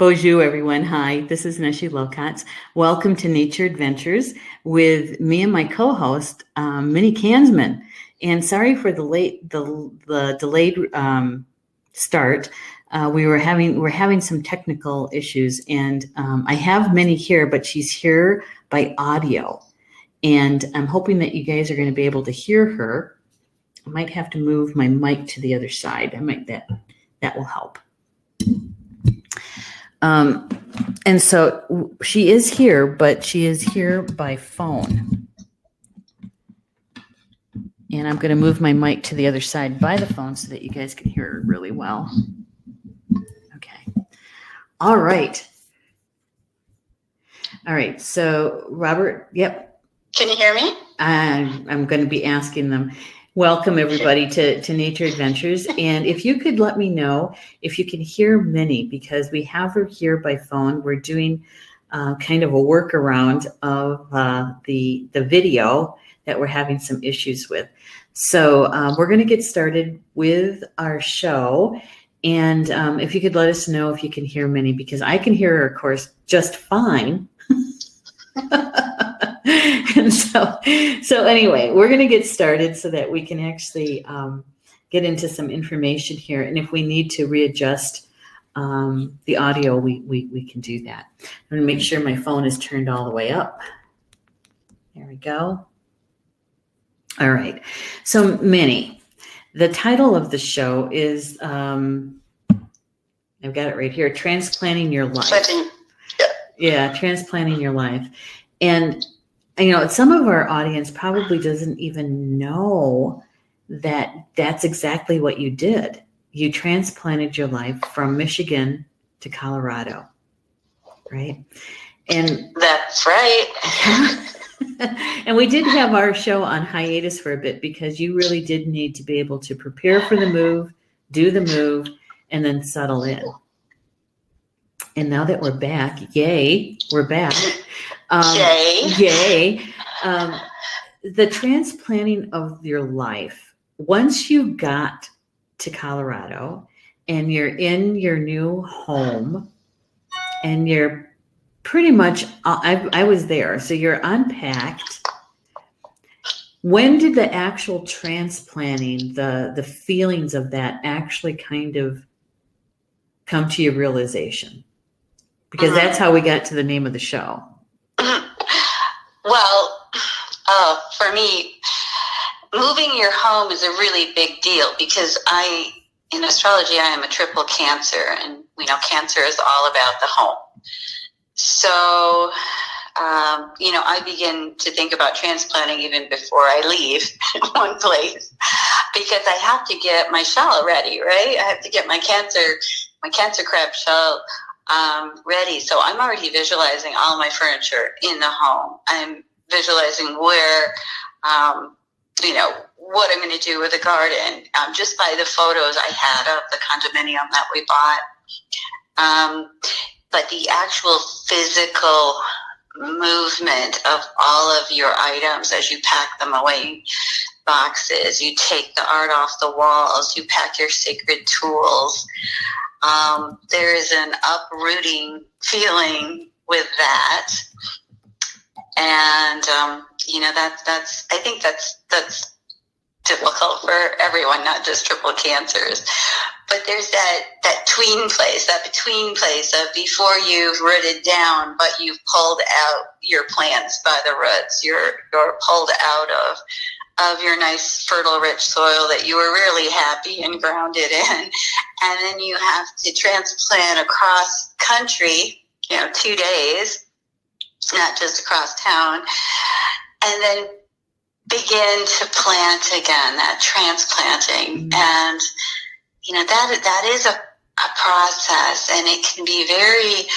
Bonjour, everyone. Hi, this is Neshi Lokotz. Welcome to Nature Adventures with me and my co-host, Minnie Kansman. And sorry for the delayed start. We're having some technical issues, and I have Minnie here, but she's here by audio. And I'm hoping that you guys are going to be able to hear her. I might have to move my mic to the other side. That will help. And so she is here, but she is here by phone. And I'm going to move my mic to the other side by the phone so that you guys can hear her really well. Okay. All right. So Robert, yep. Can you hear me? I'm going to be asking them. Welcome, everybody, to Nature Adventures. And if you could let me know if you can hear Minnie, because we have her here by phone. We're doing kind of a workaround of the video that we're having some issues with. So we're going to get started with our show. And if you could let us know if you can hear Minnie, because I can hear her, of course, just fine. And so anyway, we're going to get started so that we can actually get into some information here. And if we need to readjust the audio, we can do that. I'm going to make sure my phone is turned all the way up. There we go. All right. So Minnie, the title of the show is, I've got it right here, Transplanting Your Life. Yeah, Transplanting Your Life. And some of our audience probably doesn't even know that that's exactly what you did. You transplanted your life from Michigan to Colorado, right? And that's right. And we did have our show on hiatus for a bit because you really did need to be able to prepare for the move, do the move, and then settle in. And now that we're back, yay, we're back. Yay. The transplanting of your life, once you got to Colorado and you're in your new home and you're pretty much, I was there, so you're unpacked. When did the actual transplanting, the feelings of that actually kind of come to your realization? Because that's how we got to the name of the show. Well, for me, moving your home is a really big deal because in astrology, I am a triple Cancer, and we know Cancer is all about the home. So, I begin to think about transplanting even before I leave one place because I have to get my shell ready, right? I have to get my Cancer crab shell ready. So I'm already visualizing all my furniture in the home. I'm visualizing where, what I'm going to do with the garden, just by the photos I had of the condominium that we bought. But the actual physical movement of all of your items as you pack them away in boxes, you take the art off the walls, you pack your sacred tools. There is an uprooting feeling with that. And, I think that's difficult for everyone, not just triple Cancers. But there's that tween place, that between place of before you've rooted down, but you've pulled out your plants by the roots. You're pulled out of your nice, fertile, rich soil that you were really happy and grounded in. And then you have to transplant across country, 2 days, not just across town, and then begin to plant again, that transplanting. And, that is a process, and it can be very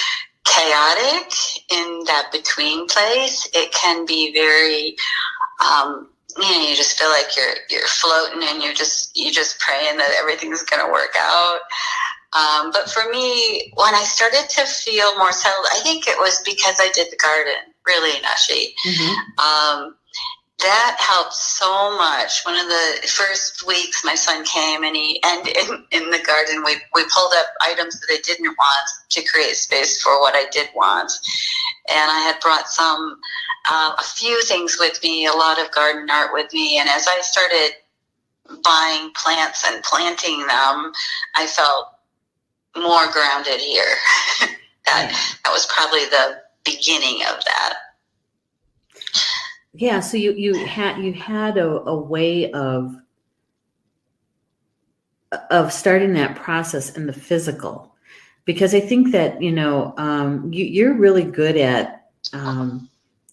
chaotic in that between place. It can be very, you just feel like you're floating and you're just praying that everything's going to work out. But for me, when I started to feel more settled, I think it was because I did the garden, really, Neshi. Mm-hmm. that helped so much. One of the first weeks my son came and in the garden, we pulled up items that I didn't want to create space for what I did want. And I had brought a few things with me, a lot of garden art with me. And as I started buying plants and planting them, I felt more grounded here. that was probably the beginning of that. Yeah, so you had a way of starting that process in the physical, because I think that you're really good at the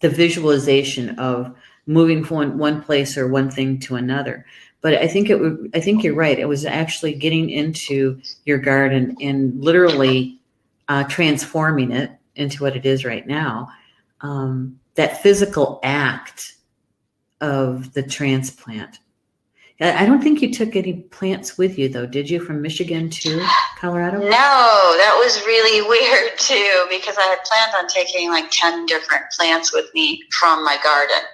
visualization of moving from one place or one thing to another. But I think you're right. It was actually getting into your garden and literally transforming it into what it is right now. That physical act of the transplant. I don't think you took any plants with you, though, did you, from Michigan to Colorado? No, that was really weird, too, because I had planned on taking like 10 different plants with me from my garden.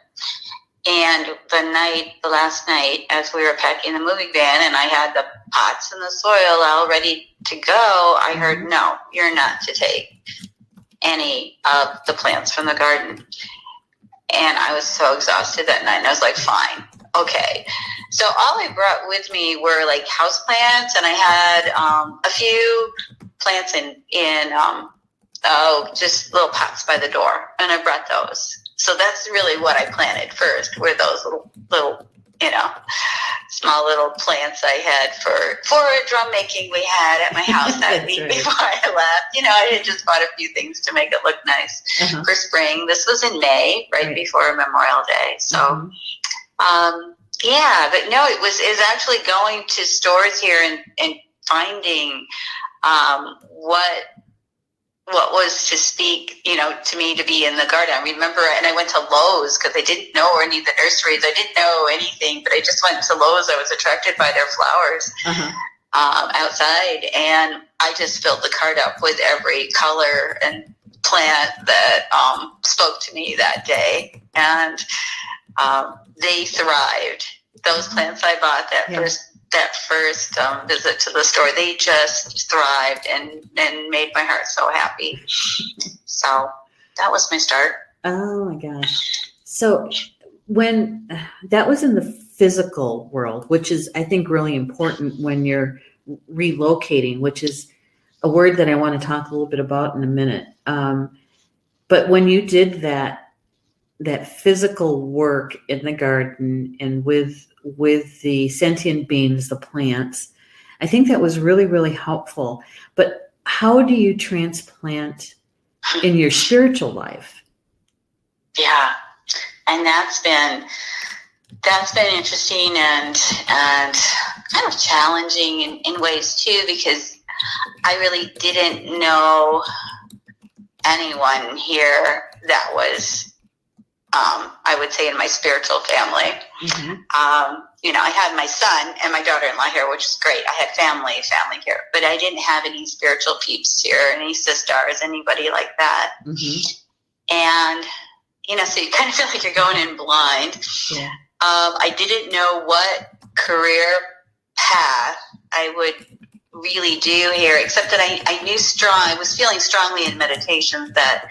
And the last night, as we were packing the moving van and I had the pots and the soil all ready to go, I heard, no, you're not to take any of the plants from the garden. And I was so exhausted that night. And I was like, fine, okay. So all I brought with me were like house plants, and I had a few plants in just little pots by the door, and I brought those. So that's really what I planted first, were those little small little plants I had for a drum making we had at my house that week before I left. I had just bought a few things to make it look nice for spring. This was in May, right before Memorial Day. So, but no, it was actually going to stores here and finding what was to speak, to me to be in the garden. I remember, and I went to Lowe's because I didn't know any of the nurseries. I didn't know anything, but I just went to Lowe's. I was attracted by their flowers outside, and I just filled the cart up with every color and plant that spoke to me that day, and they thrived. Those plants I bought that first visit to the store, they just thrived and made my heart so happy. So that was my start. Oh my gosh. So when that was in the physical world, which is, I think, really important when you're relocating, which is a word that I want to talk a little bit about in a minute. But when you did that physical work in the garden and with the sentient beings, the plants, I think that was really, really helpful. But how do you transplant in your spiritual life? Yeah, and that's been interesting and kind of challenging in ways too, because I really didn't know anyone here that was, I would say, in my spiritual family. I had my son and my daughter-in-law here, which is great. I had family here, but I didn't have any spiritual peeps here, any sisters, anybody like that. And, so you kind of feel like you're going in blind. Yeah. I didn't know what career path I would really do here, except that I was feeling strongly in meditation that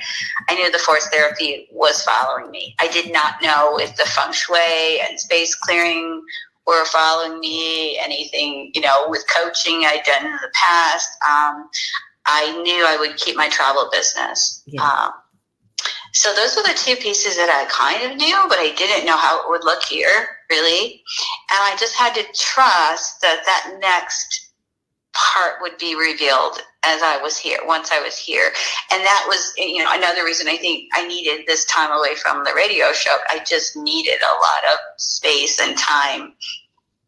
I knew the force therapy was following me. I did not know if the feng shui and space clearing were following me, anything, with coaching I'd done in the past. I knew I would keep my travel business. Yeah. So those were the two pieces that I kind of knew, but I didn't know how it would look here, really. And I just had to trust that next part would be revealed as I was here, once I was here. And that was, another reason I think I needed this time away from the radio show. I just needed a lot of space and time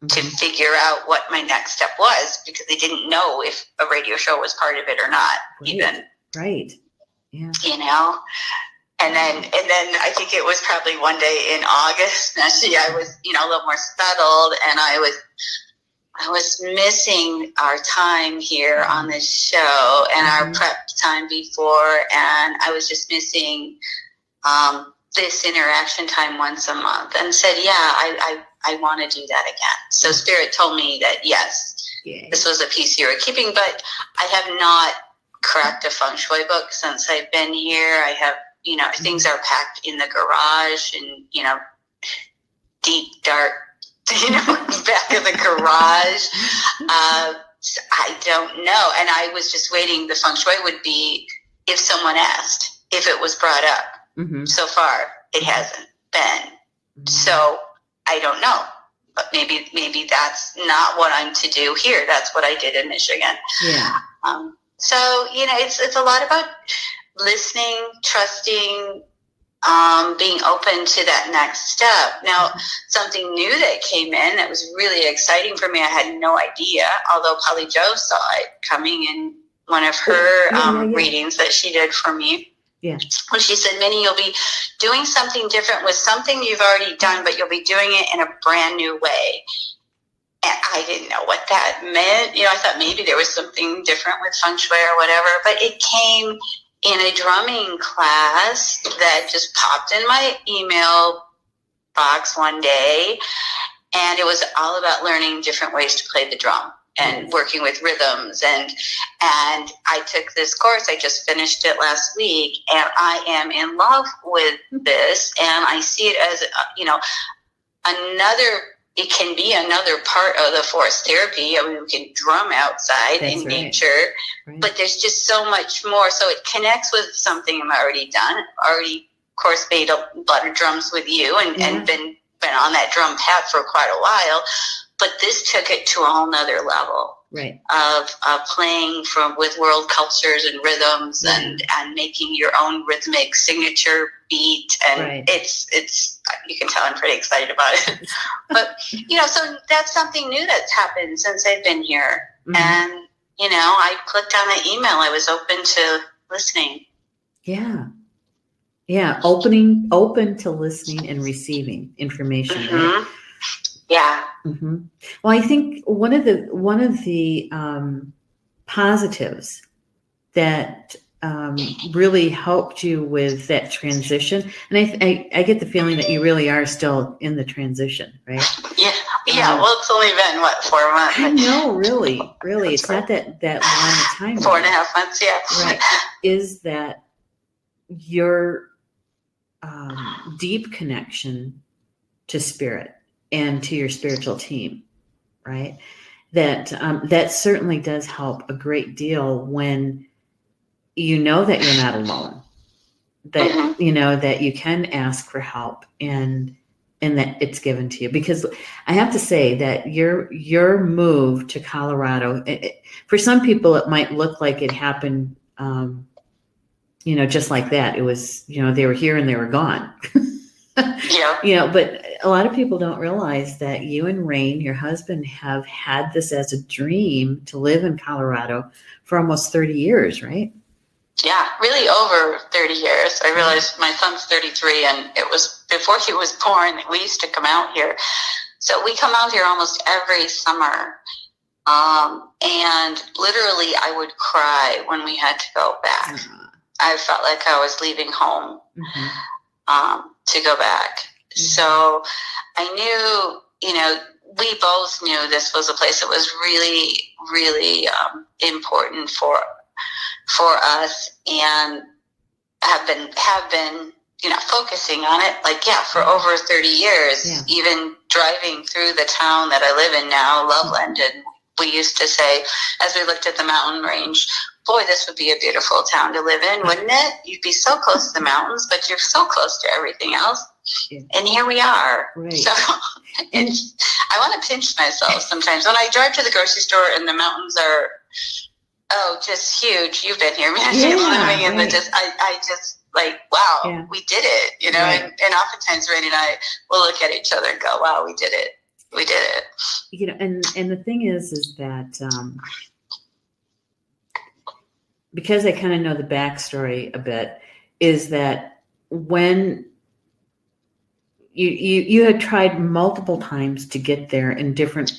to figure out what my next step was, because I didn't know if a radio show was part of it or not, even. Right. Yeah. And then I think it was probably one day in August, Neshi, I was, a little more settled, and I was missing our time here on this show and our prep time before, and I was just missing this interaction time once a month, and said, yeah, I want to do that again. So Spirit told me that, yes, this was a piece you were keeping, but I have not cracked a feng shui book since I've been here. I have, things are packed in the garage and, deep, dark, back of the garage. I don't know. And I was just waiting. The feng shui would be if someone asked, if it was brought up. Mm-hmm. So far, it hasn't been. Mm-hmm. So I don't know. But maybe that's not what I'm to do here. That's what I did in Michigan. Yeah. So, it's a lot about listening, trusting, being open to that next step. Now, something new that came in that was really exciting for me, I had no idea, although Polly Jo saw it coming in one of her readings that she did for me. Yeah. Well, she said, Minnie, you'll be doing something different with something you've already done, but you'll be doing it in a brand new way. And I didn't know what that meant. I thought maybe there was something different with feng shui or whatever, but it came in a drumming class that just popped in my email box one day. And it was all about learning different ways to play the drum and working with rhythms. And I took this course. I just finished it last week, and I am in love with this. And I see it as, it can be another part of the forest therapy. I mean, we can drum outside in nature, but there's just so much more. So it connects with something I've already done. Already, of course, made a lot of drums with you and been on that drum path for quite a while. But this took it to a whole nother level of playing with world cultures and rhythms and making your own rhythmic signature beat. And it's you can tell I'm pretty excited about it. But, so that's something new that's happened since I've been here. Mm-hmm. And, I clicked on the email. I was open to listening. Yeah. Yeah. Open to listening and receiving information. Mm-hmm. Right? Yeah. Mm-hmm. Well, I think one of the positives that really helped you with that transition, and I get the feeling that you really are still in the transition, right? Yeah. Well, it's only been 4 months. I know, really, it's not that long a time. 4.5 months, yeah. Right. Is that your deep connection to spirit and to your spiritual team, right? That certainly does help a great deal when you know that you're not alone, that that you can ask for help and that it's given to you. Because I have to say that your move to Colorado, for some people it might look like it happened just like that. It was, they were here and they were gone. Yeah. But a lot of people don't realize that you and Rain, your husband, have had this as a dream to live in Colorado for almost 30 years, right? Yeah, really over 30 years. I realized my son's 33, and it was before he was born that we used to come out here. So we come out here almost every summer. And literally I would cry when we had to go back. Uh-huh. I felt like I was leaving home. Mm-hmm. To go back. Mm-hmm. So I knew, we both knew this was a place that was really, really important for us, and have been focusing on it for over 30 years, even driving through the town that I live in now, Loveland. And we used to say, as we looked at the mountain range, boy, this would be a beautiful town to live in, wouldn't it? You'd be so close to the mountains, but you're so close to everything else. Yeah. And here we are. Right. So I want to pinch myself sometimes. When I drive to the grocery store and the mountains are, just huge. You've been here, man. Living in I just wow, we did it, and oftentimes Rain and I will look at each other and go, wow, we did it. We did it. And the thing is that, because I kind of know the backstory a bit, is that when you had tried multiple times to get there in different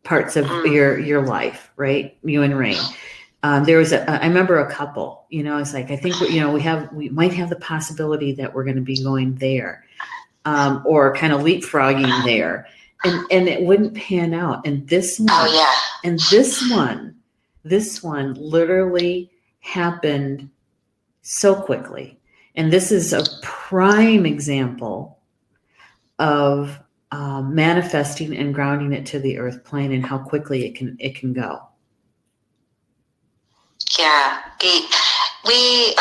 parts of your life, right? You and Rain. there was I remember a couple, it's like, I think, we might have the possibility that we're going to be going there, or kind of leapfrogging there. And it wouldn't pan out. And this one literally happened so quickly. And this is a prime example of manifesting and grounding it to the earth plane, and how quickly it can go. Yeah, we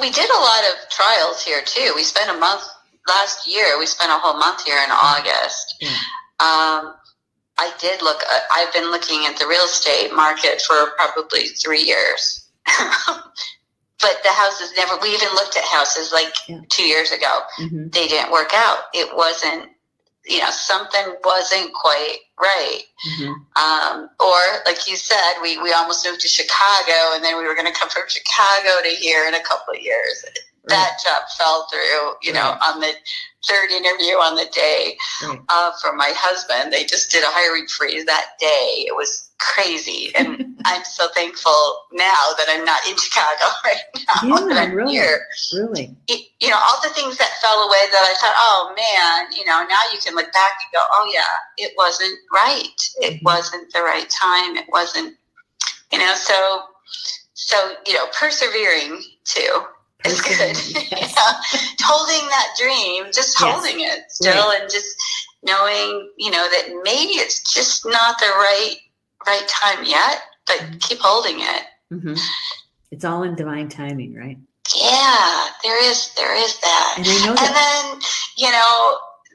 did a lot of trials here too. We spent a month last year. We spent a whole month here in August. Yeah. I've been looking at the real estate market for probably 3 years. But the houses we even looked at houses 2 years ago. Mm-hmm. They didn't work out. It wasn't, something wasn't quite right. Mm-hmm. Or like you said, we almost moved to Chicago, and then we were going to come from Chicago to here in a couple of years. Right. That job fell through, right. On the third interview on the day, right. For my husband. They just did a hiring freeze that day. It was crazy. And I'm so thankful now that I'm not in Chicago right now. Yeah, that I'm really, here. Really. All the things that fell away that I thought, oh man, now you can look back and go, oh yeah, it wasn't right. It mm-hmm. wasn't the right time. It wasn't, so persevering too. It's good. Yes. Holding that dream, just holding it still, right. And just knowing, that maybe it's just not the right time yet, but mm-hmm. keep holding it. Mm-hmm. It's all in divine timing, right? Yeah, there is that. And I know that. And then,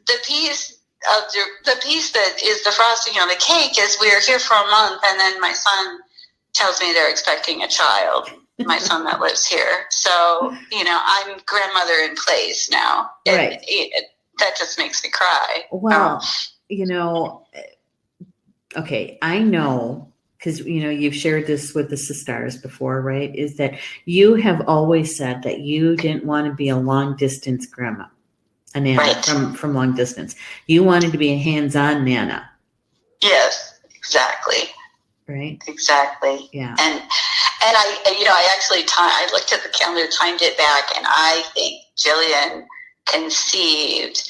the piece that is the frosting on the cake is we were here for a month, and then my son tells me they're expecting a child. My son that lives here. So, I'm grandmother in place now. Right. That just makes me cry. Well, okay, I know, because, you've shared this with the sisters before, right? Is that you have always said that you didn't want to be a long distance grandma, a nana, right. from long distance. You wanted to be a hands-on nana. Yes, exactly. Right. Exactly. Yeah. And I actually I looked at the calendar, timed it back, and I think Jillian conceived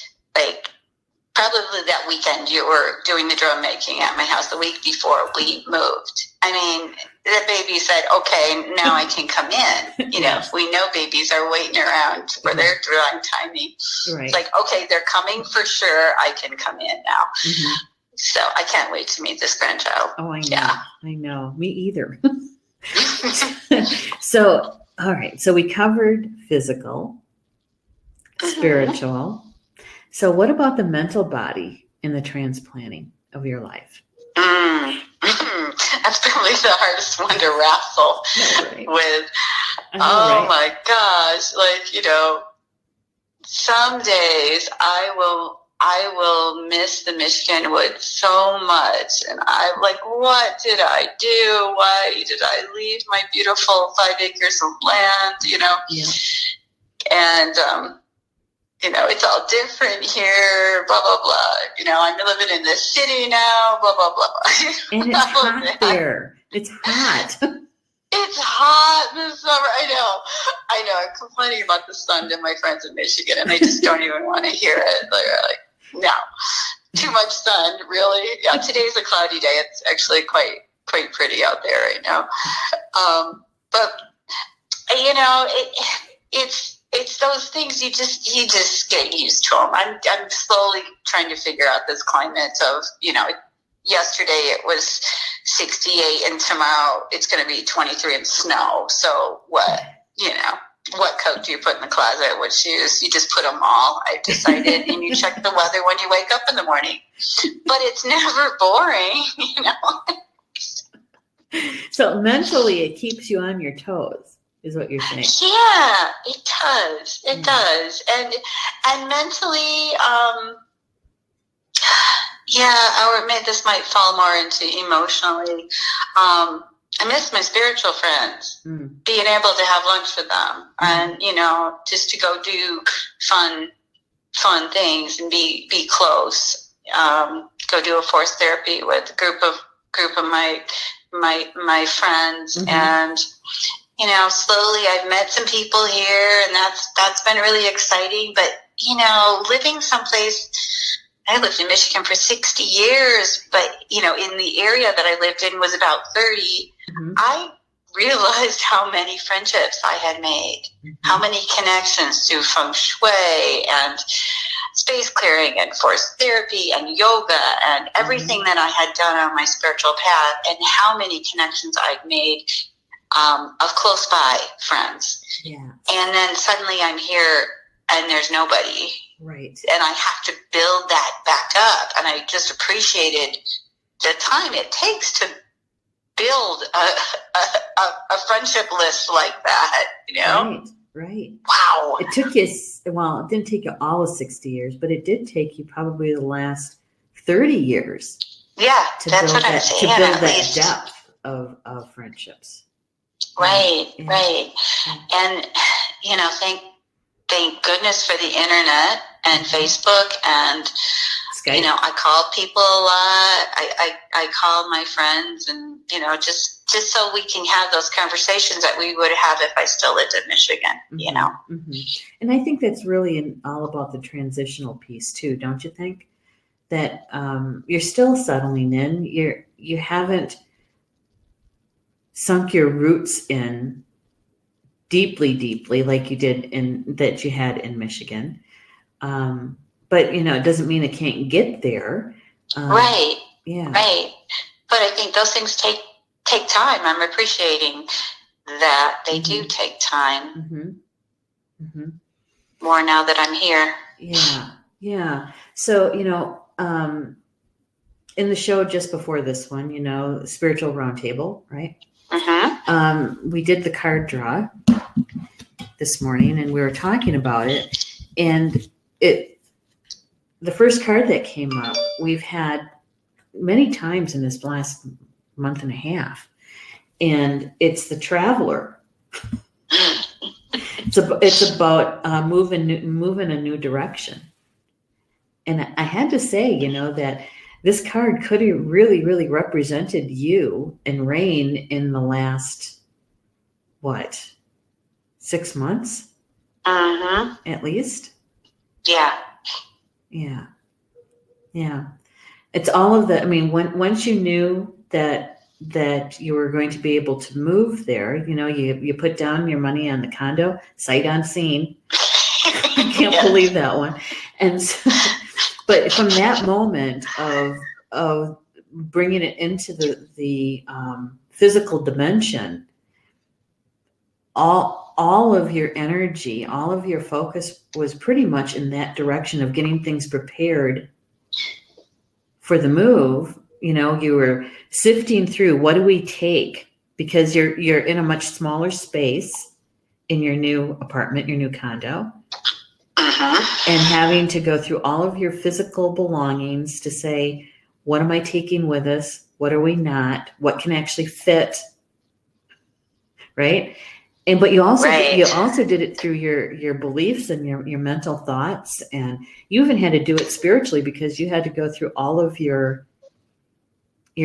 probably that weekend you were doing the drum making at my house, the week before we moved. I mean, the baby said, okay, now I can come in. Yes. We know babies are waiting around for their drawing timing. Right. It's like, okay, they're coming for sure. I can come in now. Mm-hmm. So I can't wait to meet this grandchild. Oh, I know. Yeah. I know. Me either. So, all right. So we covered physical, spiritual. So what about the mental body in the transplanting of your life? That's probably the hardest one to wrestle with. My gosh. Some days I will miss the Michigan woods so much. And I'm like, what did I do? Why did I leave my beautiful 5 acres of land, Yeah. And, it's all different here, blah, blah, blah. I'm living in the city now, blah, blah, blah. And it's hot there. It's hot. It's hot in the summer. I know. I'm complaining about the sun to my friends in Michigan, and they just don't even want to hear it. They're like, no, too much sun, really. Yeah, today's a cloudy day. It's actually quite pretty out there right now. But it's those things you just get used to them. I'm slowly trying to figure out this climate of, yesterday it was 68 and tomorrow it's going to be 23 and snow. So what coat do you put in the closet? What shoes? You just put them all. I've decided, and you check the weather when you wake up in the morning. But it's never boring, So mentally, it keeps you on your toes, is what you're saying. Yeah, it does. It does. And mentally, this might fall more into emotionally. I miss my spiritual friends, being able to have lunch with them and, just to go do fun things and be close. Go do a force therapy with a group of my my friends. And, you know, slowly I've met some people here, and that's been really exciting. But, you know, living someplace, I lived in Michigan for 60 years, but, you know, in the area that I lived in was about 30. I realized how many friendships I had made, how many connections through feng shui and space clearing and force therapy and yoga and everything that I had done on my spiritual path, and how many connections I'd made of close by friends. Yeah. And then suddenly I'm here and there's nobody. Right. And I have to build that back up. And I just appreciated the time it takes to build a friendship list like that, you know? Right. Wow. It took you, well, it didn't take you all of 60 years, but it did take you probably the last 30 years. Yeah, that's what I'm saying. To build that depth of friendships. Right, right. And, you know, thank goodness for the internet and Facebook and Skype. You know, I call people a lot. I call my friends, and, you know, just so we can have those conversations that we would have if I still lived in Michigan, you know. And I think that's really all about the transitional piece too, don't you think? That you're still settling in. You haven't sunk your roots in deeply like you did that you had in Michigan. But, you know, it doesn't mean it can't get there. Right. Yeah. Right. But I think those things take time. I'm appreciating that they do take time. More now that I'm here. Yeah. Yeah. So, you know, in the show just before this one, you know, Spiritual Roundtable, right? We did the card draw this morning, and we were talking about it, and the first card that came up, we've had many times in this last month and a half, and it's the Traveler. It's about moving a new direction, and I had to say, you know, that this card could have really represented you and Rain in the last 6 months, at least. Yeah. It's all of the, I mean, once you knew that you were going to be able to move there, you know, you put down your money on the condo, sight unseen. I can't believe that one. And so, but from that moment of bringing it into the physical dimension, all of your energy, all of your focus was pretty much in that direction of getting things prepared for the move. You know, you were sifting through, what do we take? Because you're in a much smaller space in your new apartment, your new condo, and having to go through all of your physical belongings to say, what am I taking with us? What are we not? What can actually fit? Right? But you also did it through your beliefs and your mental thoughts, and you even had to do it spiritually, because you had to go through all of your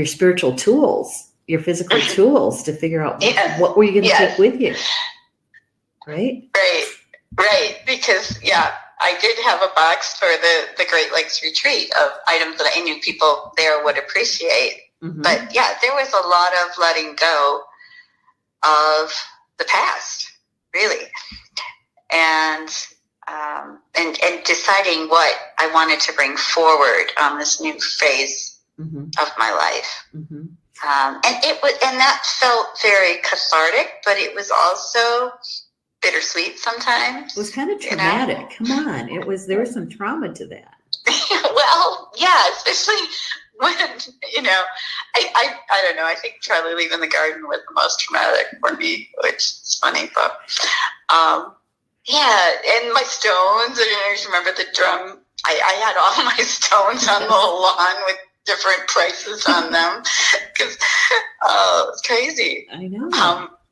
spiritual tools, your physical tools, to figure out what were you going to take with you, right? Right. Because I did have a box for the Great Lakes retreat of items that I knew people there would appreciate. But there was a lot of letting go of the past, really, and deciding what I wanted to bring forward on this new phase of my life. And that felt very cathartic, but it was also bittersweet sometimes. It was kind of traumatic. You know? Come on, there was some trauma to that. Well, especially when, you know, I don't know, I think probably leaving the garden was the most traumatic for me, which is funny, but and my stones, and I just remember the drum. I had all my stones on the lawn with different prices on them, because it's crazy. I know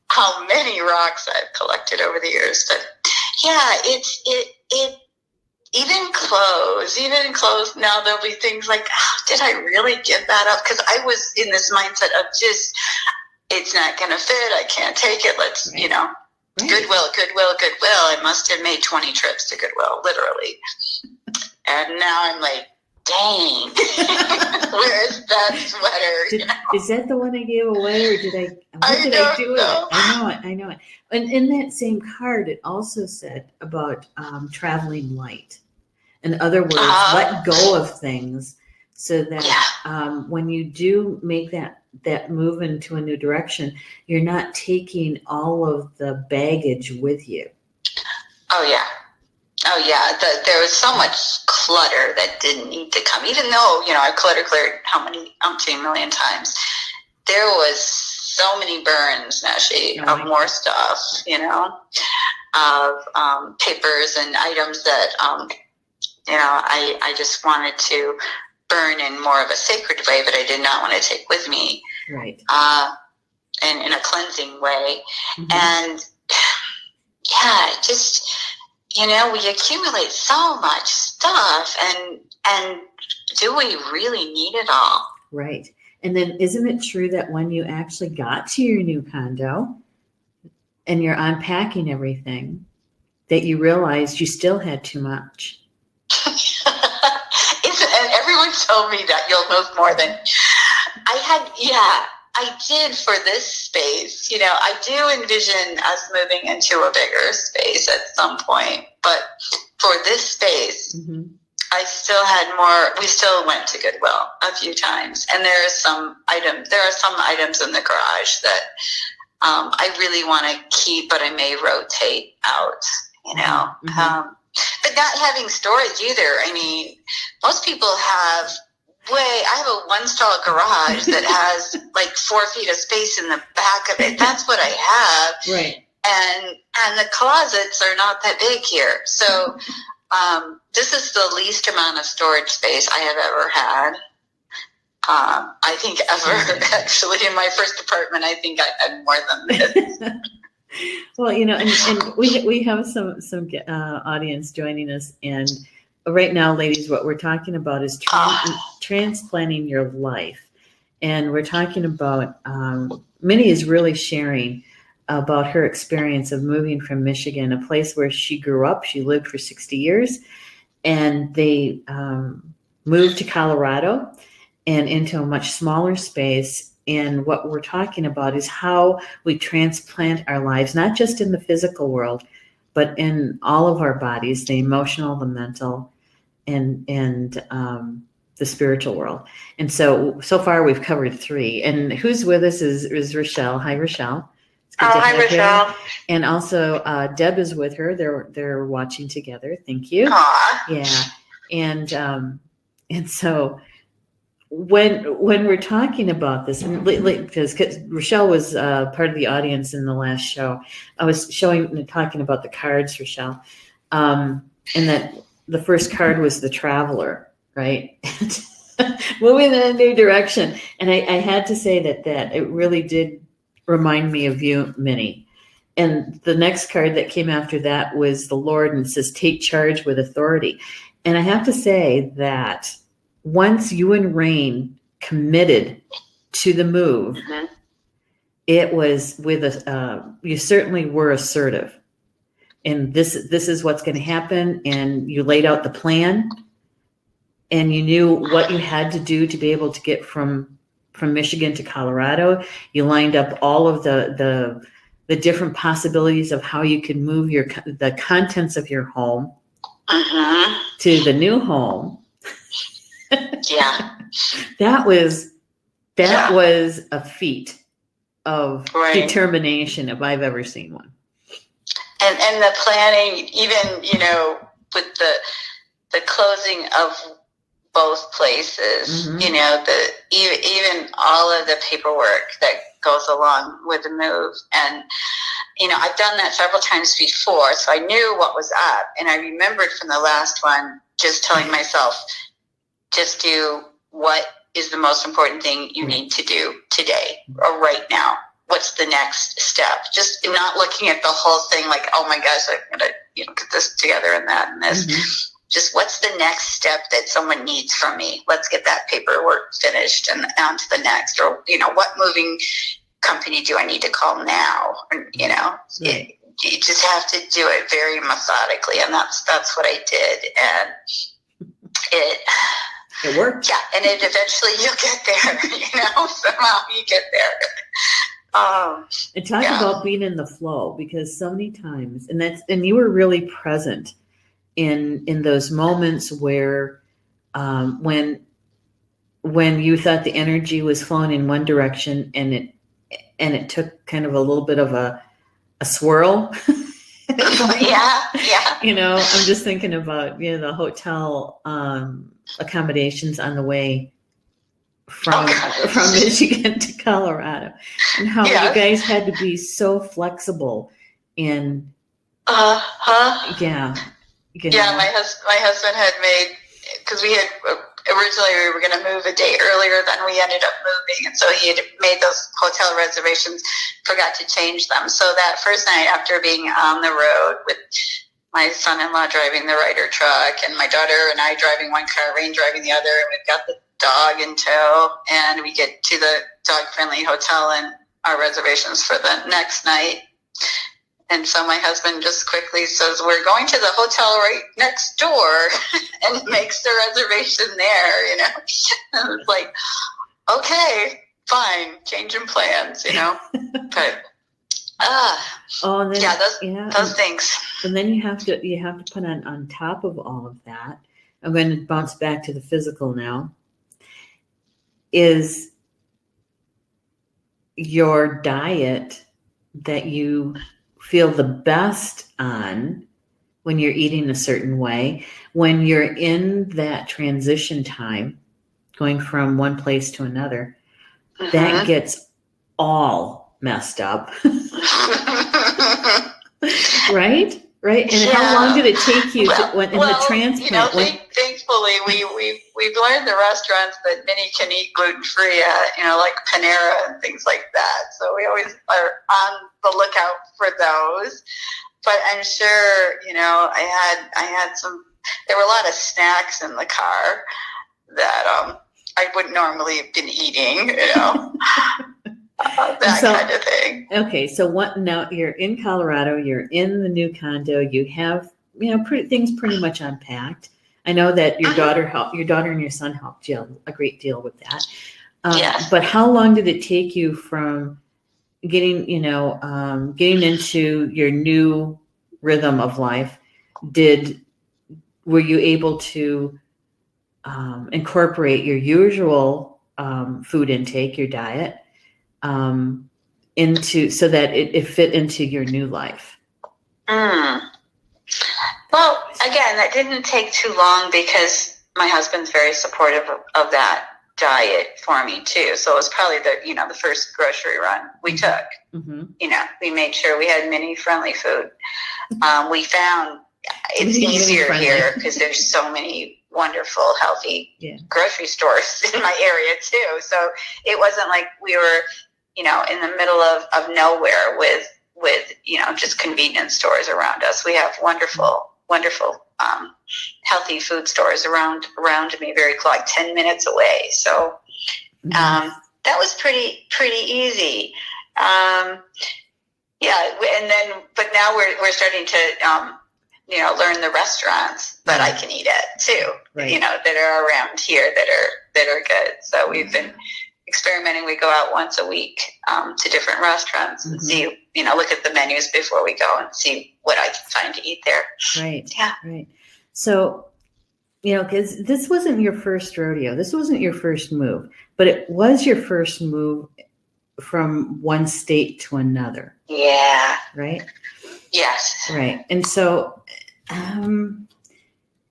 how many rocks I've collected over the years, but it even clothes, now there'll be things like, did I really give that up? Because I was in this mindset of it's not going to fit. I can't take it. Let's, Right. Right. Goodwill. I must have made 20 trips to Goodwill, literally. And now I'm like, dang, where's that sweater? Is that the one I gave away, or did I? What did I do with it? I know it. And in that same card, it also said about traveling light. In other words, let go of things so that when you do make that move into a new direction, you're not taking all of the baggage with you. Oh yeah. There was so much clutter that didn't need to come, even though, I've cleared how many umpteen million times. There was so many burns, Neshi, of more stuff, of papers and items that, I just wanted to burn in more of a sacred way, but I did not want to take with me. Right. And in a cleansing way. Mm-hmm. And just, we accumulate so much stuff, and do we really need it all? Right. And then isn't it true that when you actually got to your new condo and you're unpacking everything, that you realized you still had too much? And everyone told me that you'll move more than I had. Yeah, I did for this space. I do envision us moving into a bigger space at some point, but for this space, mm-hmm. I still had more. We still went to Goodwill a few times, and there are some items in the garage that I really want to keep, but I may rotate out. Mm-hmm. But not having storage either. I mean, most people have. I have a one-stall garage that has like 4 feet of space in the back of it. That's what I have. Right. And the closets are not that big here. So this is the least amount of storage space I have ever had. I think ever. Actually, in my first apartment, I think I had more than this. Well, and we have some audience joining us, and right now, ladies, what we're talking about is transplanting your life. And we're talking about, Minnie is really sharing about her experience of moving from Michigan, a place where she grew up. She lived for 60 years. And they moved to Colorado and into a much smaller space. And what we're talking about is how we transplant our lives, not just in the physical world, but in all of our bodies, the emotional, the mental, and the spiritual world. And so far we've covered 3. And who's with us is Rochelle. Hi, Rochelle. Hi, Rochelle. Her. And also Deb is with her. They're watching together. Thank you. Aww. Yeah. And so when we're talking about this, because Rochelle was part of the audience in the last show, I was talking about the cards, Rochelle, and that the first card was the Traveler, right? Moving in a new direction. And I had to say that it really did remind me of you, Minnie. And the next card that came after that was the Lord, and it says, take charge with authority. And I have to say that once you and Rain committed to the move, mm-hmm. It was with you certainly were assertive. And this is what's going to happen. And you laid out the plan, and you knew what you had to do to be able to get from Michigan to Colorado. You lined up all of the different possibilities of how you could move the contents of your home mm-hmm. to the new home. Yeah. That was a feat of determination if I've ever seen one. And the planning, even, with the closing of both places, mm-hmm. Even all of the paperwork that goes along with the move. And, I've done that several times before, so I knew what was up. And I remembered from the last one, just telling myself, just do what is the most important thing you need to do today or right now. What's the next step? Just not looking at the whole thing like, oh my gosh, I'm going to get this together and that and this. Mm-hmm. Just what's the next step that someone needs from me? Let's get that paperwork finished and on to the next. Or, what moving company do I need to call now? Or, you know, Right. you just have to do it very methodically, and that's what I did, and It worked. yeah, and it eventually you'll get there. You know, somehow you get there. And talk about being in the flow, because so many times, and you were really present in those moments where when you thought the energy was flowing in one direction and it took kind of a little bit of a swirl. Yeah. You know, I'm just thinking about, you know, the hotel accommodations on the way from Michigan to Colorado, and how you guys had to be so flexible in yeah. You know. Yeah, my husband had made, because we had originally we were going to move a day earlier than we ended up moving, and so he had made those hotel reservations, forgot to change them. So that first night, after being on the road with my son-in-law driving the Ryder truck, and my daughter and I driving one car, Rain driving the other, and we've got the dog in tow, and we get to the dog-friendly hotel and our reservations for the next night. And so my husband just quickly says, we're going to the hotel right next door, and makes the reservation there, you know. And it's like, okay, fine, changing plans, you know. But and then, those things. And then you have to put on top of all of that. I'm going to bounce back to the physical now. Is your diet that you feel the best on when you're eating a certain way, when you're in that transition time, going from one place to another, that gets all messed up. Right? And how long did it take you the transplant? You know, thankfully, we've learned the restaurants that Minnie can eat gluten-free at, you know, like Panera and things like that. So we always are on the lookout for those. But I'm sure, you know, I had some. There were a lot of snacks in the car that I wouldn't normally have been eating, you know. Kind of thing. Okay, so now you're in Colorado, you're in the new condo, you have, you know, things pretty much unpacked. I know that your daughter and your son helped you a great deal with that. Yes. But how long did it take you from getting into your new rhythm of life? Were you able to incorporate your usual food intake, your diet, into so that it fit into your new life? Well, again, that didn't take too long because my husband's very supportive of that diet for me too. So it was probably the first grocery run we took. Mm-hmm. You know, we made sure we had Minnie friendly food. We found it's easier here because there's so many wonderful, healthy grocery stores in my area too. So it wasn't like we were, you know, in the middle of nowhere with you know, just convenience stores around us. We have wonderful healthy food stores around me, very close, like 10 minutes away. So that was pretty easy. But now we're starting to you know, learn the restaurants that I can eat at too. Right. You know, that are around here that are good. So we've been experimenting. We go out once a week to different restaurants and see, you know, look at the menus before we go and see what I can find to eat there. Right. Yeah. Right. So, you know, because this wasn't your first rodeo. This wasn't your first move, but it was your first move from one state to another. Yeah. Right? Yes. Right. And so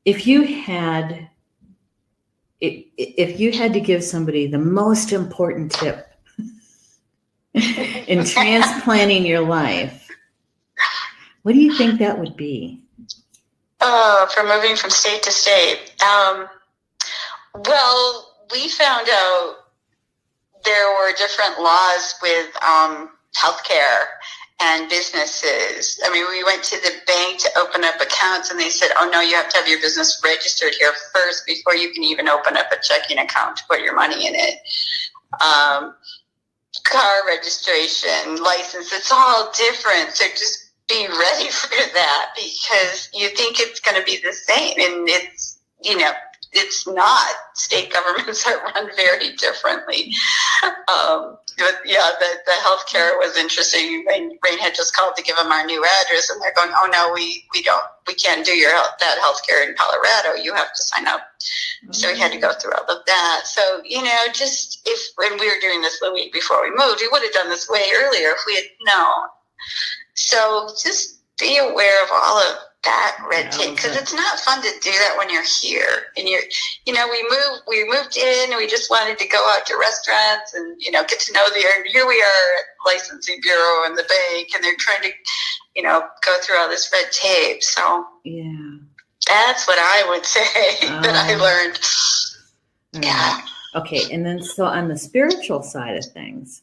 if you had to give somebody the most important tip in transplanting your life, what do you think that would be? For moving from state to state. Well, we found out there were different laws with healthcare and businesses. I mean, we went to the bank to open up accounts and they said, oh no, you have to have your business registered here first before you can even open up a checking account to put your money in it. car registration, license, it's all different. So just be ready for that, because you think it's going to be the same, and it's, it's not. State governments are run very differently. But yeah, the healthcare was interesting. Rain had just called to give them our new address, and they're going, "Oh no, we can't do that healthcare in Colorado. You have to sign up." Mm-hmm. So we had to go through all of that. So just when we were doing this the week before we moved, we would have done this way earlier if we had known. So just be aware of all of that red tape, because it's not fun to do that when you're here. And we moved in, and we just wanted to go out to restaurants and get to know here we are at licensing bureau and the bank, and they're trying to go through all this red tape. So yeah, that's what I would say that I learned. Yeah. Okay, and then so on the spiritual side of things,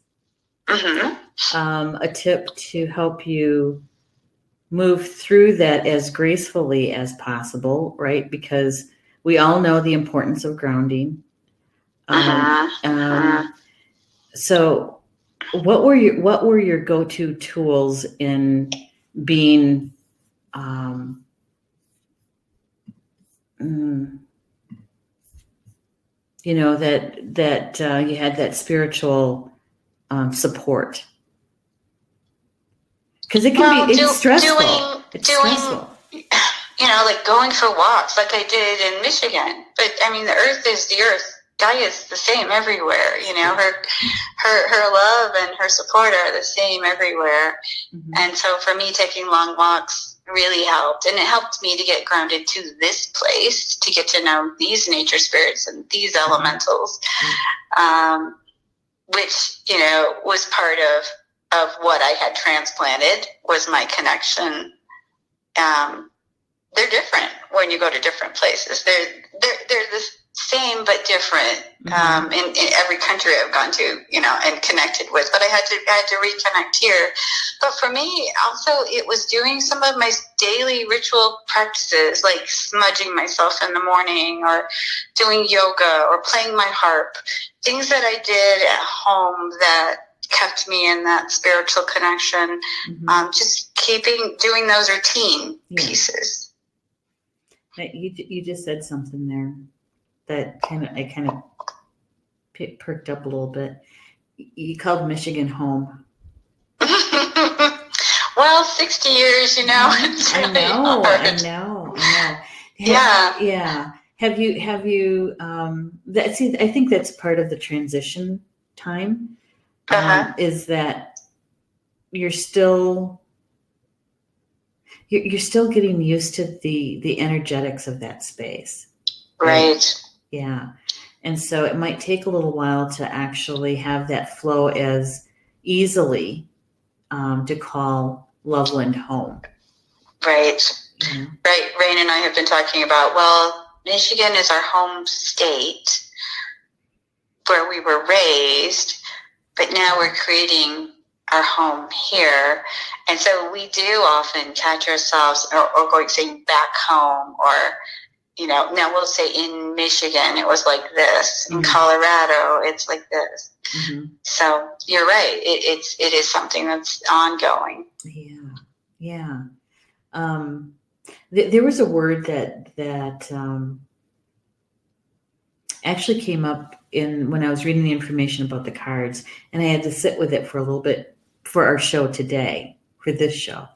a tip to help you move through that as gracefully as possible, right? Because we all know the importance of grounding. So what were your go-to tools in being, that you had that spiritual support? Because it can be stressful. Stressful. Like going for walks, like I did in Michigan. But I mean, the earth is the earth. Gaia's the same everywhere. Her love and her support are the same everywhere. Mm-hmm. And so for me, taking long walks really helped, and it helped me to get grounded to this place, to get to know these nature spirits and these elementals, which was part of what I had transplanted, was my connection. They're different when you go to different places. They're the same but different in every country I've gone to, and connected with. But I had to reconnect here. But for me, also, it was doing some of my daily ritual practices, like smudging myself in the morning, or doing yoga, or playing my harp, things that I did at home that kept me in that spiritual connection. Just doing those routine pieces. You just said something there that kind of perked up a little bit. You called Michigan home. Well, 60 years, it's really hard. I know. Yeah. Have you? I think that's part of the transition time. Is that you're still getting used to the energetics of that space. Right. Yeah. And so it might take a little while to actually have that flow as easily to call Loveland home. Right. Mm-hmm. Right. Rain and I have been talking about, Michigan is our home state where we were raised, but now we're creating our home here. And so we do often catch ourselves or going saying back home, or, now we'll say in Michigan, it was like this. In Colorado, it's like this. Mm-hmm. So you're right. It is something that's ongoing. Yeah. There was a word that actually came up when I was reading the information about the cards, and I had to sit with it for a little bit for our show today, for this show.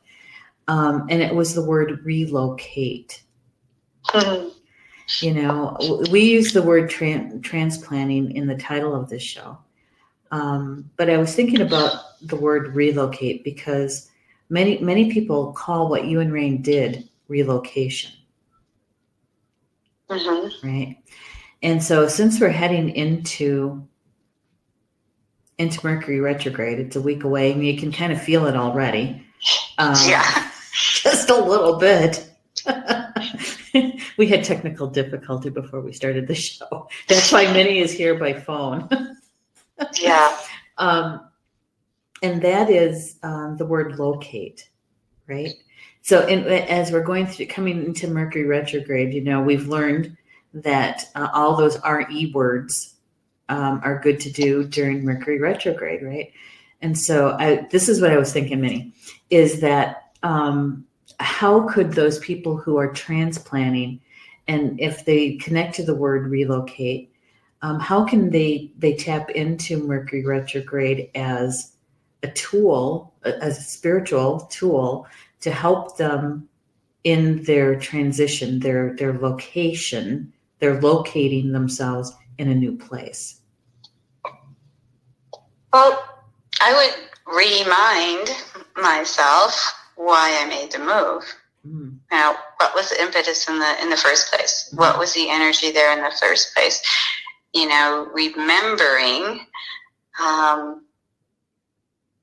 And it was the word relocate. Mm-hmm. We use the word transplanting in the title of this show. But I was thinking about the word relocate because many people call what you and Rain did relocation. Mm-hmm. Right. And so since we're heading into Mercury retrograde, it's a week away, and you can kind of feel it already. Just a little bit. We had technical difficulty before we started the show. That's why Minnie is here by phone. Yeah. And that is the word locate, right? So as we're coming into Mercury retrograde, we've learned that all those RE words are good to do during Mercury retrograde, right? And so this is what I was thinking, Minnie, is that how could those people who are transplanting, and if they connect to the word relocate, how can they tap into Mercury retrograde as a tool, as a spiritual tool to help them in their transition, their location, they're locating themselves in a new place? Well, I would remind myself why I made the move. Mm. Now, what was the impetus in the first place? Mm-hmm. What was the energy there in the first place? You know, remembering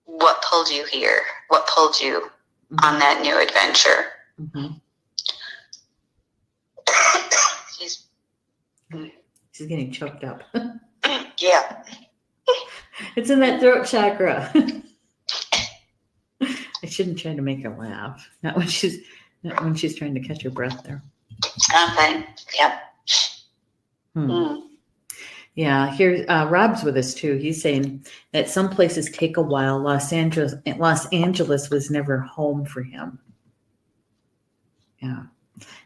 what pulled you here, what pulled you mm-hmm. on that new adventure. Mm-hmm. She's getting choked up. Yeah. It's in that throat chakra. I shouldn't try to make her laugh. Not when she's trying to catch her breath there. Okay. Yep. Yeah. Here, Rob's with us too. He's saying that some places take a while. Los Angeles was never home for him. Yeah.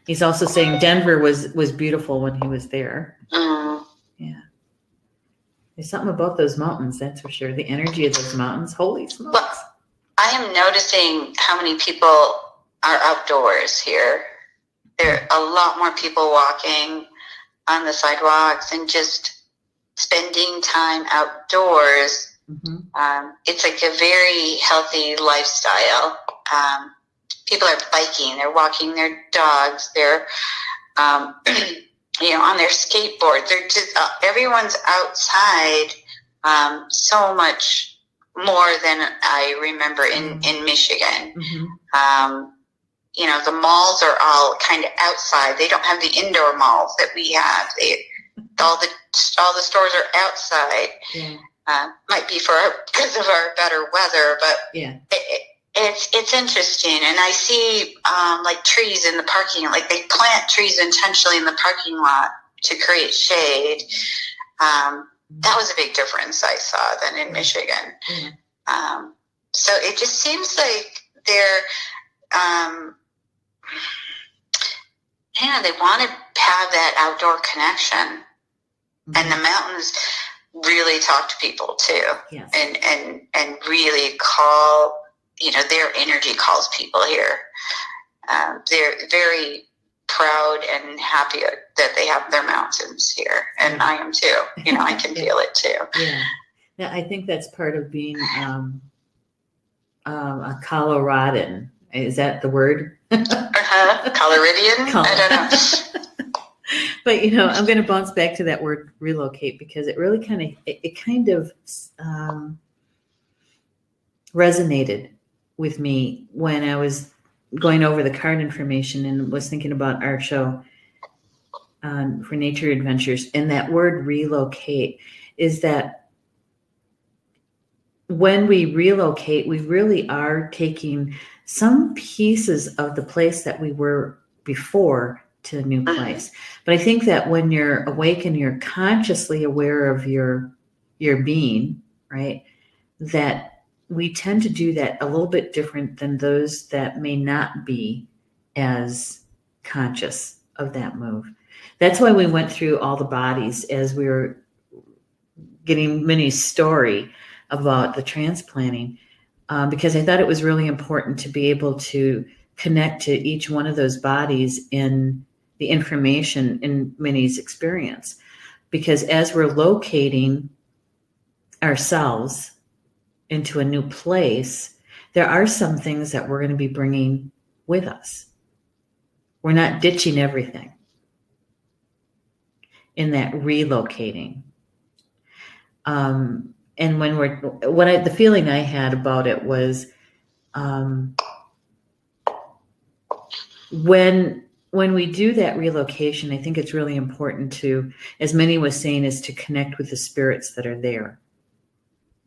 He's also saying Denver was beautiful when he was there. Yeah. There's something about those mountains, that's for sure. The energy of those mountains, holy smokes. Well, I am noticing how many people are outdoors here. There are a lot more people walking on the sidewalks and just spending time outdoors. Mm-hmm. It's like a very healthy lifestyle. People are biking, they're walking their dogs, they're on their skateboards. They're just everyone's outside so much more than I remember in Michigan. Mm-hmm. The malls are all kind of outside. They don't have the indoor malls that we have. All the stores are outside. Yeah. Might be because of our better weather, but yeah. It's interesting, and I see like trees in the parking lot. Like they plant trees intentionally in the parking lot to create shade. That was a big difference I saw than in Michigan. Mm-hmm. So it just seems like they're, they want to have that outdoor connection, mm-hmm. and the mountains really talk to people too, yes. and really call. Their energy calls people here. They're very proud and happy that they have their mountains here. And I am too. I can feel it too. Yeah. Yeah, I think that's part of being a Coloradan. Is that the word? Coloridian? I don't know. But, I'm going to bounce back to that word relocate because it really kind of resonated with me when I was going over the card information and was thinking about our show for Nature Adventures. And that word relocate is that when we relocate, we really are taking some pieces of the place that we were before to a new place. But I think that when you're awake and you're consciously aware of your being, right, that we tend to do that a little bit different than those that may not be as conscious of that move. That's why we went through all the bodies as we were getting Minnie's story about the transplanting, because I thought it was really important to be able to connect to each one of those bodies in the information in Minnie's experience. Because as we're locating ourselves into a new place, there are some things that we're going to be bringing with us. We're not ditching everything in that relocating. And the feeling I had about it was when we do that relocation, I think it's really important to, as Minnie was saying, is to connect with the spirits that are there.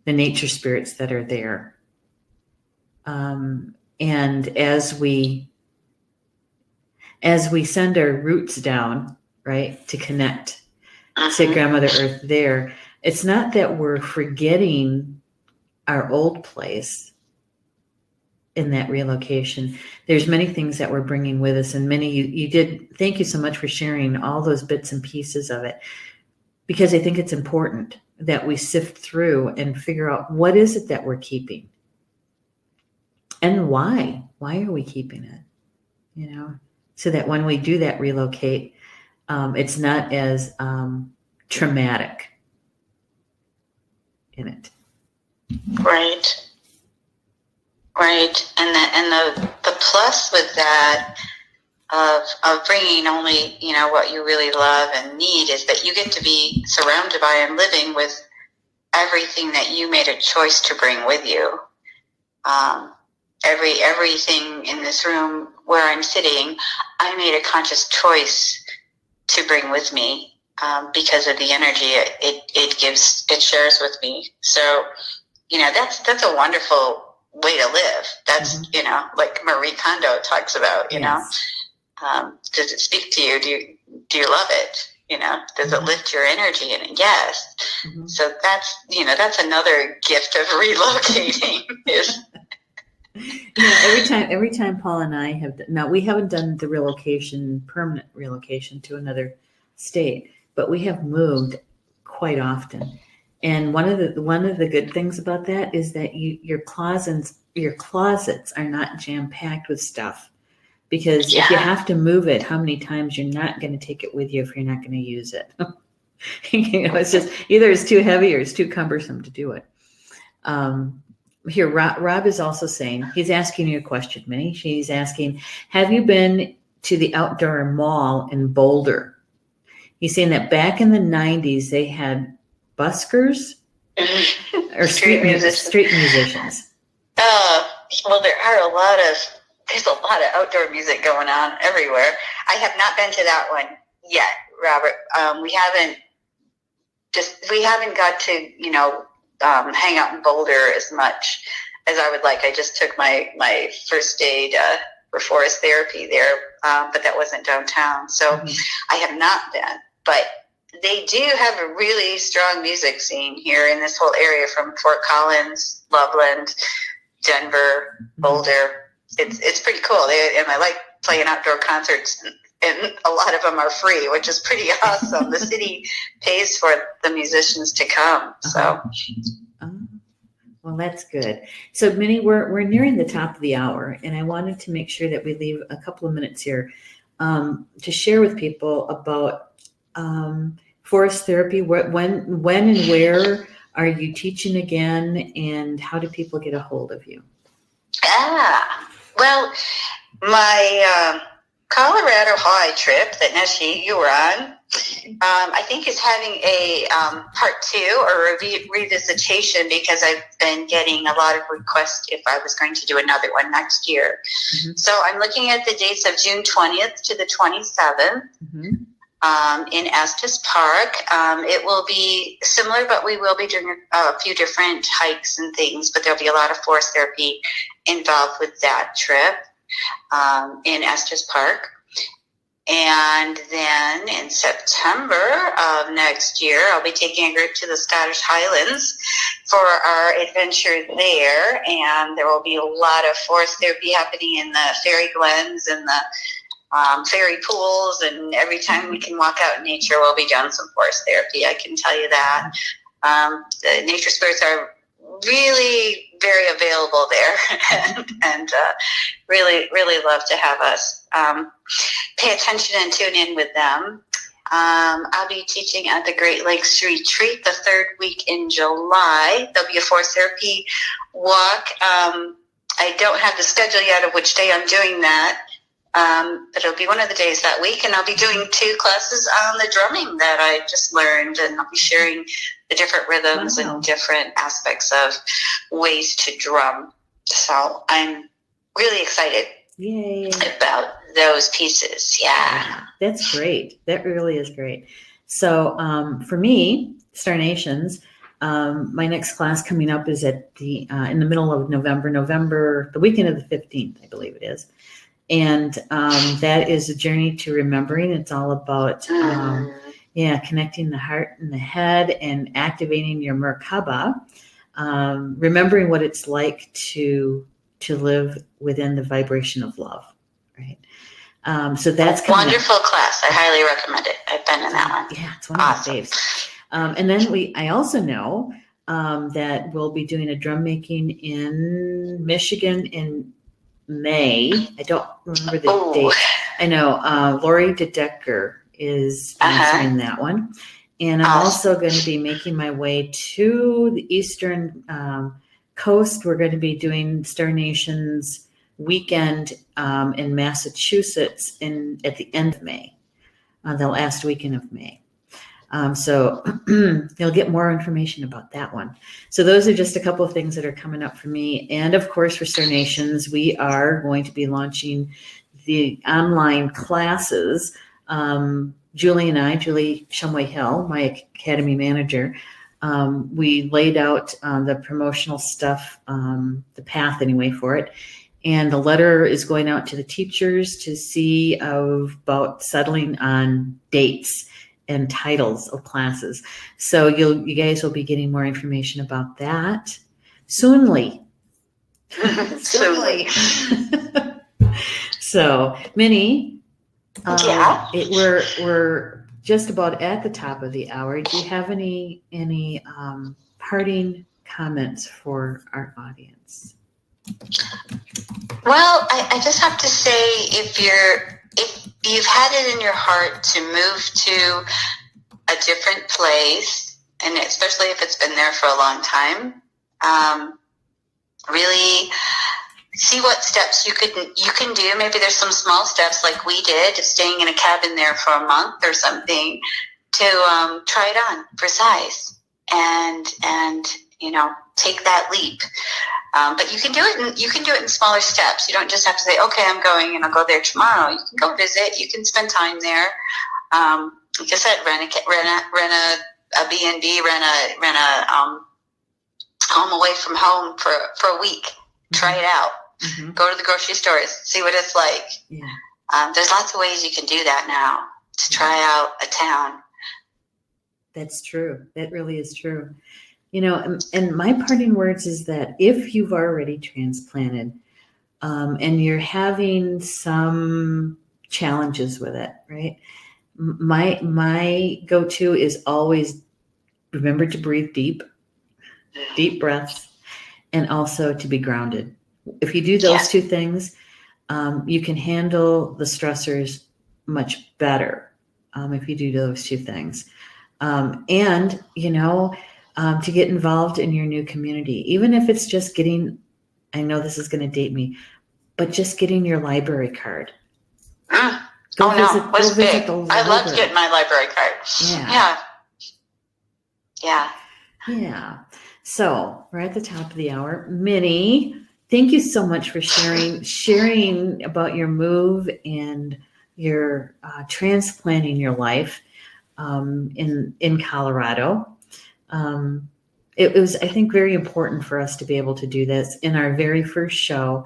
The nature spirits that are there. And as we send our roots down, right, to connect to Grandmother Earth there, It's not that we're forgetting our old place in that relocation. There's many things that we're bringing with us, and Minnie, you did. Thank you so much for sharing all those bits and pieces of it, because I think it's important that we sift through and figure out what is it that we're keeping and why. Why are we keeping it? You know, so that when we do that relocate, it's not as traumatic in it. Right. Right. And the plus with that of bringing only, you know, what you really love and need is that you get to be surrounded by and living with everything that you made a choice to bring with you. Everything in this room where I'm sitting, I made a conscious choice to bring with me because of the energy it shares with me. So, you know, that's a wonderful way to live. That's, you know, like Marie Kondo talks about, you know, does it speak to you? Do you love it? You know, does it lift your energy? And yes. So that's, you know, that's another gift of relocating is. Every time Paul and I have, now we haven't done the relocation, permanent relocation to another state, but we have moved quite often. And one of the good things about that is that your closets are not jam packed with stuff, because if you have to move it, how many times you're not going to take it with you if you're not going to use it? You know, it's just either it's too heavy or it's too cumbersome to do it. Here, Rob is also saying, he's asking you a question, Minnie. She's asking, have you been to the outdoor mall in Boulder? He's saying that back in the 90s, they had buskers or street musicians. Well, there's a lot of outdoor music going on everywhere. I have not been to that one yet, Robert. We haven't got to, you know, hang out in Boulder as much as I would like. I just took my first aid for forest therapy there, but that wasn't downtown. So I have not been, but they do have a really strong music scene here in this whole area, from Fort Collins, Loveland, Denver, Boulder. It's pretty cool. And I like playing outdoor concerts, and a lot of them are free, which is pretty awesome. The city pays for the musicians to come. So, well, that's good. So, Minnie, we're nearing the top of the hour, and I wanted to make sure that we leave a couple of minutes here to share with people about forest therapy. When and where are you teaching again, and how do people get a hold of you? Well, my Colorado High trip that Neshi, you were on, I think is having a part 2 or a revisitation, because I've been getting a lot of requests if I was going to do another one next year. So I'm looking at the dates of June 20th to the 27th in Estes Park. It will be similar, but we will be doing a few different hikes and things, but there'll be a lot of forest therapy involved with that trip in Estes Park. And then in September of next year, I'll be taking a group to the Scottish Highlands for our adventure there. And there will be a lot of forest therapy happening in the fairy glens and the fairy pools. And every time we can walk out in nature, we'll be doing some forest therapy. I can tell you that. The nature spirits are really very available there, and really love to have us pay attention and tune in with them. I'll be teaching at the Great Lakes Retreat the 3rd week in July. There'll be a forest therapy walk. I don't have the schedule yet of which day I'm doing that, but it'll be one of the days that week, and I'll be doing 2 classes on the drumming that I just learned, and I'll be sharing the different rhythms and different aspects of ways to drum. So I'm really excited about those pieces. Yeah. That's great. That really is great. So for me, Star Nations, my next class coming up is at the in the middle of November, the weekend of the 15th, I believe it is. And that is a journey to remembering. It's all about, connecting the heart and the head and activating your Merkaba, remembering what it's like to live within the vibration of love, right? So that's a wonderful class. I highly recommend it. I've been in that one. Yeah, it's one of my faves. And then I also know that we'll be doing a drum making in Michigan in May. I don't remember the date. I know Lori DeDecker is sponsoring that one. And I'm also going to be making my way to the Eastern Coast. We're going to be doing Star Nations weekend in Massachusetts at the end of May, the last weekend of May. So you'll get more information about that one. So those are just a couple of things that are coming up for me. And of course, for Star Nations, we are going to be launching the online classes. Julie Shumway Hill, my academy manager, we laid out the promotional stuff, the path anyway for it. And the letter is going out to the teachers to see about settling on dates and titles of classes. So you guys will be getting more information about that soonly. Soonly. So, Minnie, we're just about at the top of the hour. Do you have any parting comments for our audience? Well, I just have to say, if you've had it in your heart to move to a different place, and especially if it's been there for a long time, really see what steps you can do. Maybe there's some small steps like we did, staying in a cabin there for a month or something, to try it on for size and take that leap. But you can do it in smaller steps. You don't just have to say, okay, I'm going and I'll go there tomorrow. You can go visit. You can spend time there. Like I said, rent a B&B, rent a home away from home for a week. Try it out. Mm-hmm. Go to the grocery stores. See what it's like. Yeah. There's lots of ways you can do that now to try out a town. That's true. That really is true. And my parting words is that if you've already transplanted and you're having some challenges with it, right? My go-to is always remember to breathe deep breaths, and also to be grounded. If you do those two things, you can handle the stressors much better if you do those two things. And to get involved in your new community, even if it's just getting, I know this is going to date me, but just getting your library card. What's big? I loved getting my library card. Yeah. So we're at the top of the hour. Minnie, thank you so much for sharing about your move and your transplanting your life in Colorado. It was, I think, very important for us to be able to do this in our very first show,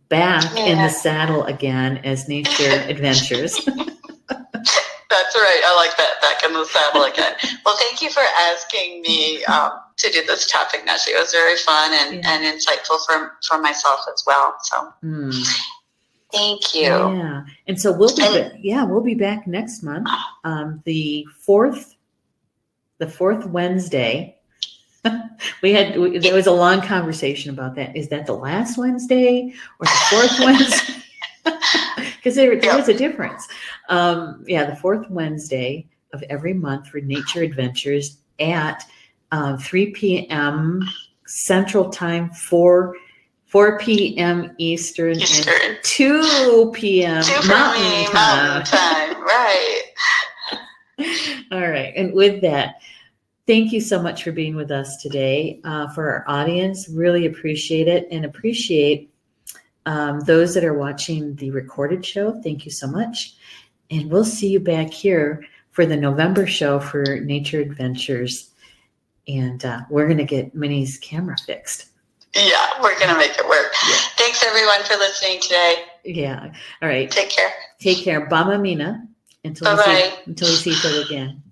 back in the saddle again as Nature Adventures. That's right. I like that, back in the saddle again. Well, thank you for asking me to do this topic, Neshi. It was very fun and insightful for myself as well. So thank you. Yeah. And so we'll be back next month, the fourth Wednesday. There was a long conversation about that. Is that the last Wednesday or the fourth Wednesday? Because there is a difference. The fourth Wednesday of every month for Nature Adventures at 3 p.m. Central Time, 4 p.m. Eastern, and 2 p.m. Mountain Time. Right. All right. And with that, thank you so much for being with us today. For our audience, really appreciate it, and appreciate those that are watching the recorded show. Thank you so much. And we'll see you back here for the November show for Nature Adventures. And we're going to get Minnie's camera fixed. Yeah, we're going to make it work. Yeah. Thanks, everyone, for listening today. Yeah. All right. Take care. Take care. Bama Mina. Until we see each other again.